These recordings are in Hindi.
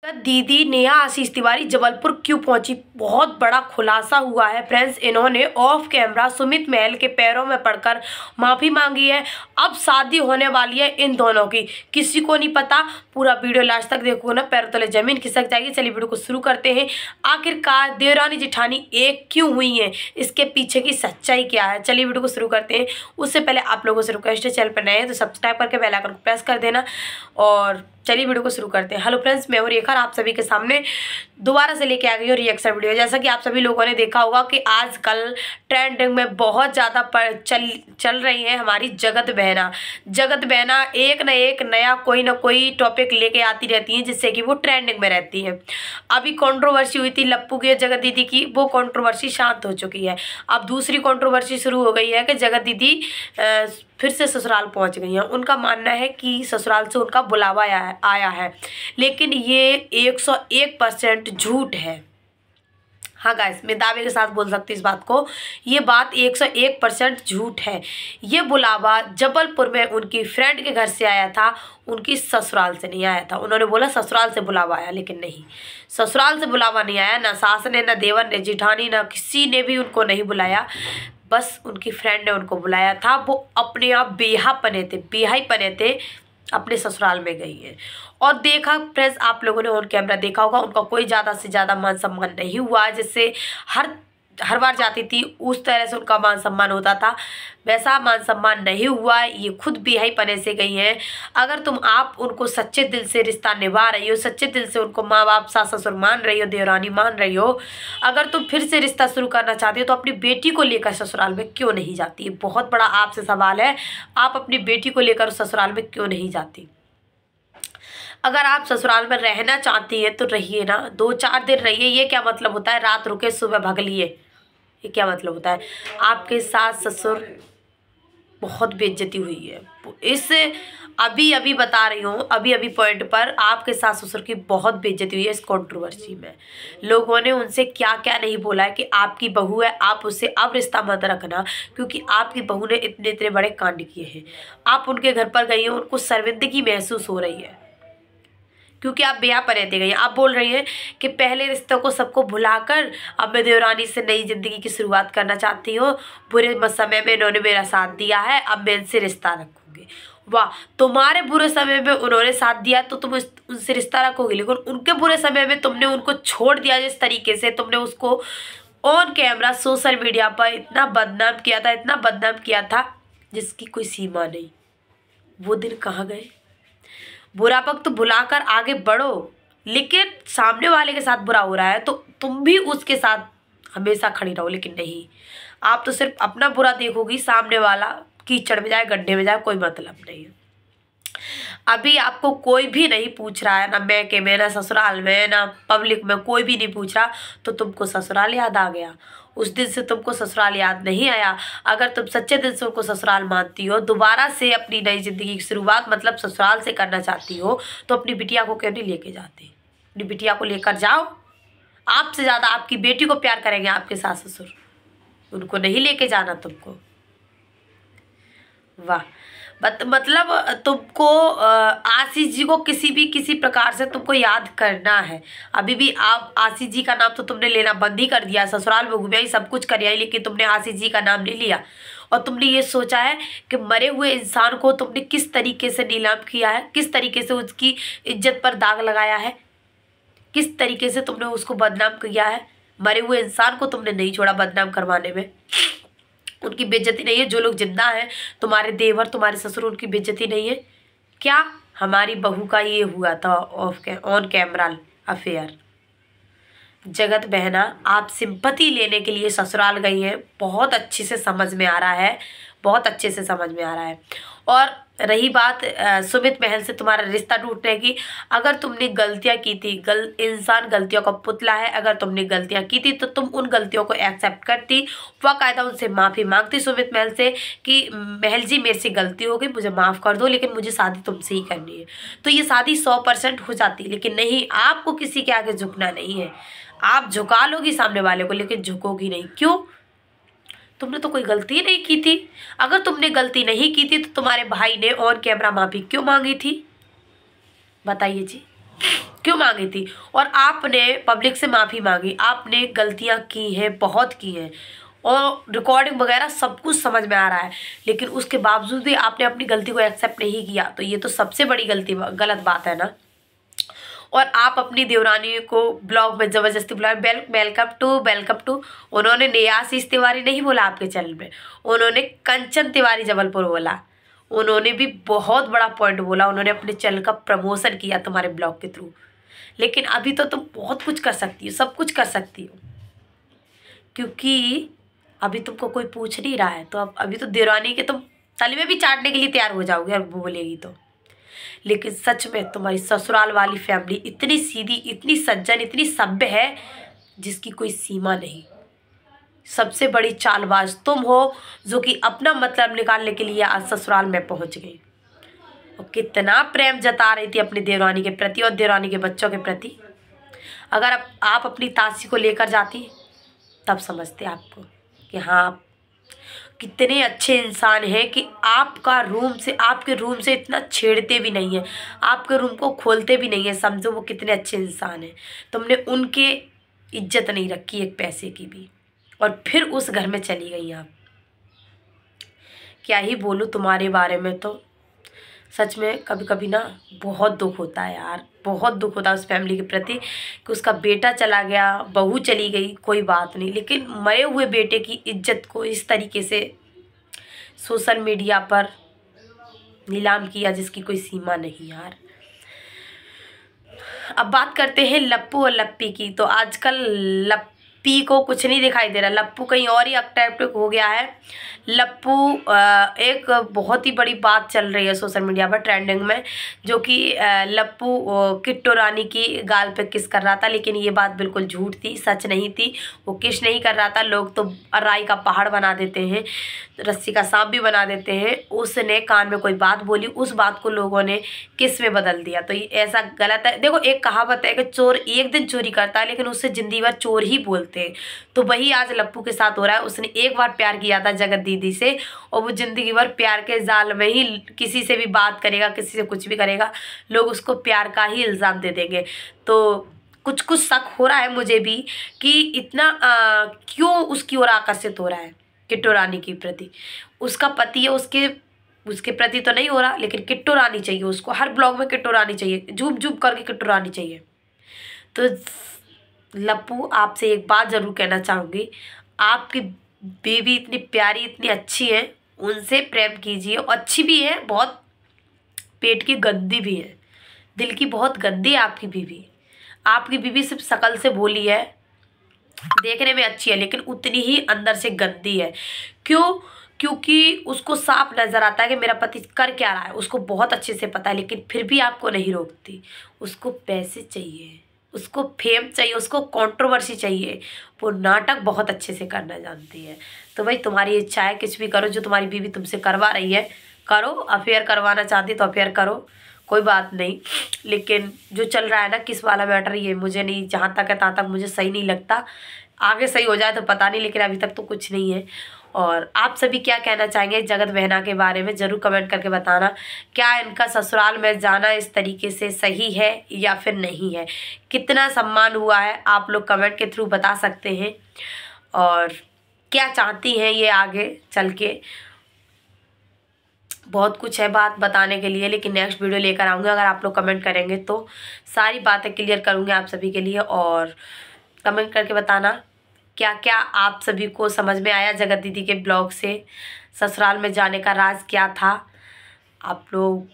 दीदी नेहा आशीष तिवारी जबलपुर क्यों पहुंची, बहुत बड़ा खुलासा हुआ है फ्रेंड्स। इन्होंने ऑफ कैमरा सुमित महल के पैरों में पड़कर माफ़ी मांगी है। अब शादी होने वाली है इन दोनों की, किसी को नहीं पता। पूरा वीडियो लास्ट तक देखो ना, पैरों तले जमीन खिसक जाएगी। चलिए वीडियो को शुरू करते हैं। आखिरकार देवरानी जेठानी एक क्यों हुई हैं, इसके पीछे की सच्चाई क्या है, चलिए वीडियो को शुरू करते हैं। उससे पहले आप लोगों से रिक्वेस्ट है, चैनल पर नए हैं तो सब्सक्राइब करके बेल आइकन को प्रेस कर देना। और चलिए वीडियो को शुरू करते हैं। हेलो फ्रेंड्स, मैं हूं रेखा, आप सभी के सामने दोबारा से लेके आ गई हूँ रिएक्शन वीडियो। जैसा कि आप सभी लोगों ने देखा होगा कि आजकल ट्रेंडिंग में बहुत ज़्यादा चल रही है हमारी जगत बहना। जगत बहना एक न एक नया कोई ना कोई टॉपिक लेके आती रहती हैं, जिससे कि वो ट्रेंडिंग में रहती हैं। अभी कंट्रोवर्सी हुई थी लप्पू की जगत दीदी की, वो कंट्रोवर्सी शांत हो चुकी है। अब दूसरी कंट्रोवर्सी शुरू हो गई है कि जगत दीदी फिर से ससुराल पहुंच गई हैं। उनका मानना है कि ससुराल से उनका बुलावा आया है, लेकिन ये 101% झूठ है। हाँ गाइस, मैं दावे के साथ बोल सकती हूँ इस बात को, ये बात 101% झूठ है। ये बुलावा जबलपुर में उनकी फ्रेंड के घर से आया था, उनकी ससुराल से नहीं आया था। उन्होंने बोला ससुराल से बुलावा आया, लेकिन नहीं, ससुराल से बुलावा नहीं आया। ना सास ने, ना देवर ने, जेठानी, ना किसी ने भी उनको नहीं बुलाया। बस उनकी फ्रेंड ने उनको बुलाया था। वो अपने आप बेहाई पने थे, अपने ससुराल में गई है। और देखा फ्रेंड्स, आप लोगों ने ऑन कैमरा देखा होगा, उनका कोई ज़्यादा से ज़्यादा मान सम्मान नहीं हुआ। जिससे हर बार जाती थी उस तरह से उनका मान सम्मान होता था, वैसा मान सम्मान नहीं हुआ। ये खुद बेहाई पने से गई हैं। अगर आप उनको सच्चे दिल से रिश्ता निभा रही हो, सच्चे दिल से उनको माँ बाप सास ससुर मान रही हो, देवरानी मान रही हो, अगर तुम फिर से रिश्ता शुरू करना चाहती हो तो अपनी बेटी को लेकर ससुराल में क्यों नहीं जाती। बहुत बड़ा आपसे सवाल है, आप अपनी बेटी को लेकर ससुराल में क्यों नहीं जाती। अगर आप ससुराल में रहना चाहती हैं तो रहिए ना, 2-4 दिन रहिए। ये क्या मतलब होता है रात रुके सुबह भाग लिए, ये क्या मतलब होता है। आपके सास ससुर बहुत बेइज्जती हुई है। इस अभी बता रही हूँ, अभी पॉइंट पर आपके सास ससुर की बहुत बेइज्जती हुई है। इस कंट्रोवर्सी में लोगों ने उनसे क्या क्या नहीं बोला है कि आपकी बहू है, आप उससे अब रिश्ता मत रखना, क्योंकि आपकी बहू ने इतने बड़े कांड किए हैं। आप उनके घर पर गई हैं, उनको शर्मिंदगी महसूस हो रही है, क्योंकि आप ब्याह पर रहते गई। आप बोल रही हैं कि पहले रिश्तों को सबको भुलाकर अब मैं देवरानी से नई जिंदगी की शुरुआत करना चाहती हूँ। बुरे समय में इन्होंने मेरा साथ दिया है, अब मैं इनसे रिश्ता रखूँगी। वाह, तुम्हारे बुरे समय में उन्होंने साथ दिया तो तुम उनसे रिश्ता रखोगे, लेकिन उनके बुरे समय में तुमने उनको छोड़ दिया। जिस तरीके से तुमने उसको ऑन कैमरा सोशल मीडिया पर इतना बदनाम किया था जिसकी कोई सीमा नहीं। वो दिन कहाँ गए। बुरा वक्त भुलाकर आगे बढ़ो, लेकिन सामने वाले के साथ बुरा हो रहा है तो तुम भी उसके साथ हमेशा खड़ी रहो। लेकिन नहीं, आप तो सिर्फ अपना बुरा देखोगी, सामने वाला कीचड़ में जाए, गड्ढे में जाए, कोई मतलब नहीं है। अभी आपको कोई भी नहीं पूछ रहा है, ना मैके में, ना ससुराल में, ना पब्लिक में, कोई भी नहीं पूछ रहा, तो तुमको ससुराल याद आ गया। उस दिन से तुमको ससुराल याद नहीं आया। अगर तुम सच्चे दिल से उनको ससुराल मानती हो, दोबारा से अपनी नई जिंदगी की शुरुआत मतलब ससुराल से करना चाहती हो, तो अपनी बिटिया को क्यों नहीं लेके जाती। अपनी बिटिया को लेकर जाओ। आपसे ज़्यादा आपकी बेटी को प्यार करेंगे आपके सास ससुर, उनको नहीं लेके जाना तुमको। वाह, मतलब तुमको आशीष जी को किसी प्रकार से तुमको याद करना है। अभी भी आप आशीष जी का नाम तो तुमने लेना बंद ही कर दिया। ससुराल में घूमिया ही, सब कुछ करिया, लेकिन तुमने आशीष जी का नाम नहीं लिया। और तुमने ये सोचा है कि मरे हुए इंसान को तुमने किस तरीके से नीलाम किया है, किस तरीके से उसकी इज्जत पर दाग लगाया है, किस तरीके से तुमने उसको बदनाम किया है। मरे हुए इंसान को तुमने नहीं छोड़ा बदनाम करवाने में। उनकी बेइज्जती नहीं है। जो लोग जिंदा हैं, तुम्हारे देवर, तुम्हारे ससुर, उनकी बेइज्जती नहीं है क्या। हमारी बहू का ये हुआ था ऑन कैमरा अफेयर। जगत बहना, आप सिंपैथी लेने के लिए ससुराल गई हैं, बहुत अच्छे से समझ में आ रहा है, बहुत अच्छे से समझ में आ रहा है। और रही बात सुमित महल से तुम्हारा रिश्ता टूटने की, अगर तुमने गलतियां की थी, इंसान गलतियों का पुतला है, अगर तुमने गलतियां की थी तो तुम उन गलतियों को एक्सेप्ट करती, बाकायदा उनसे माफ़ी मांगती सुमित महल से कि महल जी मेरे से गलती हो गई, मुझे माफ़ कर दो, लेकिन मुझे शादी तुमसे ही करनी है। तो ये शादी 100% हो जाती। लेकिन नहीं, आपको किसी के आगे झुकना नहीं है। आप झुका लोगी सामने वाले को, लेकिन झुकोगी नहीं। क्यों? तुमने तो कोई गलती नहीं की थी। अगर तुमने गलती नहीं की थी तो तुम्हारे भाई ने ऑन कैमरा माफी क्यों मांगी थी, बताइए जी। क्यों मांगी थी? और आपने पब्लिक से माफ़ी मांगी, आपने गलतियां की हैं, बहुत की हैं, और रिकॉर्डिंग वगैरह सब कुछ समझ में आ रहा है, लेकिन उसके बावजूद भी आपने अपनी गलती को एक्सेप्ट नहीं किया, तो ये तो सबसे बड़ी गलत बात है ना। और आप अपनी देवरानी को ब्लॉग में ज़बरदस्ती बुलाए, वेलकम टू। उन्होंने नेहाशीष तिवारी नहीं बोला आपके चैनल में, उन्होंने कंचन तिवारी जबलपुर बोला। उन्होंने भी बहुत बड़ा पॉइंट बोला, उन्होंने अपने चैनल का प्रमोशन किया तुम्हारे ब्लॉग के थ्रू। लेकिन अभी तो तुम बहुत कुछ कर सकती हो, सब कुछ कर सकती हो, क्योंकि अभी तुमको कोई पूछ नहीं रहा है। तो अब अभी तो देवरानी के तुम तलवे भी चाटने के लिए तैयार हो जाओगे और वो बोलेगी तो। लेकिन सच में तुम्हारी ससुराल वाली फैमिली इतनी सीधी, इतनी सज्जन, इतनी सभ्य है जिसकी कोई सीमा नहीं। सबसे बड़ी चालबाज तुम हो, जो कि अपना मतलब निकालने के लिए आज ससुराल में पहुंच गई। और कितना प्रेम जता रही थी अपनी देवरानी के प्रति और देवरानी के बच्चों के प्रति। अगर आप अपनी तासी को लेकर जाती तब समझते आपको कि हाँ, कितने अच्छे इंसान हैं कि आपके रूम से इतना छेड़ते भी नहीं है, आपके रूम को खोलते भी नहीं है। समझो वो कितने अच्छे इंसान हैं। तुमने उनके इज्जत नहीं रखी एक पैसे की भी, और फिर उस घर में चली गई आप। क्या ही बोलूँ तुम्हारे बारे में। तो सच में कभी कभी ना बहुत दुख होता है यार, बहुत दुख होता है उस फैमिली के प्रति कि उसका बेटा चला गया, बहू चली गई, कोई बात नहीं, लेकिन मरे हुए बेटे की इज्जत को इस तरीके से सोशल मीडिया पर नीलाम किया जिसकी कोई सीमा नहीं यार। अब बात करते हैं लप्पू और लप्पी की। तो आजकल लप्पी को कुछ नहीं दिखाई दे रहा, लप्पू कहीं और ही अट्रैक्टिव हो गया है। लप्पू एक बहुत ही बड़ी बात चल रही है सोशल मीडिया पर ट्रेंडिंग में, जो कि लप्पू किट्टू रानी की गाल पे किस कर रहा था, लेकिन ये बात बिल्कुल झूठ थी, सच नहीं थी। वो किस नहीं कर रहा था, लोग तो राई का पहाड़ बना देते हैं, रस्सी का सांप भी बना देते हैं। उसने कान में कोई बात बोली, उस बात को लोगों ने किस में बदल दिया, तो ये ऐसा गलत है। देखो एक कहावत है कि चोर एक दिन चोरी करता है लेकिन उससे जिंदगी भर चोर ही बोलते हैं। तो वही आज लप्पू के साथ हो रहा है। उसने एक बार प्यार किया था जगत दीदी से, और वो जिंदगी भर प्यार के जाल में ही किसी से भी बात करेगा, किसी से कुछ भी करेगा, लोग उसको प्यार का ही इल्ज़ाम दे देंगे। तो कुछ कुछ शक हो रहा है मुझे भी कि इतना क्यों उसकी ओर आकर्षित हो रहा है किट्टू रानी के प्रति। उसका पति है, उसके प्रति तो नहीं हो रहा, लेकिन किट्टू रानी चाहिए उसको, हर ब्लॉग में किट्टू रानी चाहिए, झूम झूम करके किट्टू रानी चाहिए। तो लप्पू आपसे एक बात ज़रूर कहना चाहूँगी, आपकी बीवी इतनी प्यारी, इतनी अच्छी है, उनसे प्रेम कीजिए। अच्छी भी है बहुत, पेट की गंदी भी है, दिल की बहुत गंदी है आपकी बीवी। आपकी बीवी सिर्फ शकल से भोली है, देखने में अच्छी है, लेकिन उतनी ही अंदर से गंदी है। क्यों? क्योंकि उसको साफ नज़र आता है कि मेरा पति कर क्या रहा है, उसको बहुत अच्छे से पता है, लेकिन फिर भी आपको नहीं रोकती। उसको पैसे चाहिए, उसको फेम चाहिए, उसको कंट्रोवर्सी चाहिए, वो नाटक बहुत अच्छे से करना जानती है। तो भाई तुम्हारी इच्छा है, कुछ भी करो, जो तुम्हारी बीवी तुमसे करवा रही है करो। अफेयर करवाना चाहती तो अफेयर करो, कोई बात नहीं, लेकिन जो चल रहा है ना किस वाला मैटर, ये मुझे नहीं, जहाँ तक है तहाँ तक मुझे सही नहीं लगता। आगे सही हो जाए तो पता नहीं, लेकिन अभी तक तो कुछ नहीं है। और आप सभी क्या कहना चाहेंगे जगत बहना के बारे में, ज़रूर कमेंट करके बताना। क्या इनका ससुराल में जाना इस तरीके से सही है या फिर नहीं है? कितना सम्मान हुआ है आप लोग कमेंट के थ्रू बता सकते हैं। और क्या चाहती हैं ये आगे चल के, बहुत कुछ है बात बताने के लिए, लेकिन नेक्स्ट वीडियो लेकर आऊँगी। अगर आप लोग कमेंट करेंगे तो सारी बातें क्लियर करूँगी आप सभी के लिए। और कमेंट करके बताना क्या क्या आप सभी को समझ में आया जगत दीदी के ब्लॉग से, ससुराल में जाने का राज क्या था। आप लोग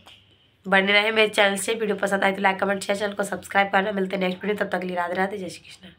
बने रहे मेरे चैनल से। वीडियो पसंद आए तो लाइक कमेंट शेयर, चैनल को सब्सक्राइब करना। मिलते हैं नेक्स्ट वीडियो, तब तक के लिए राधे राधे, जय श्री कृष्ण।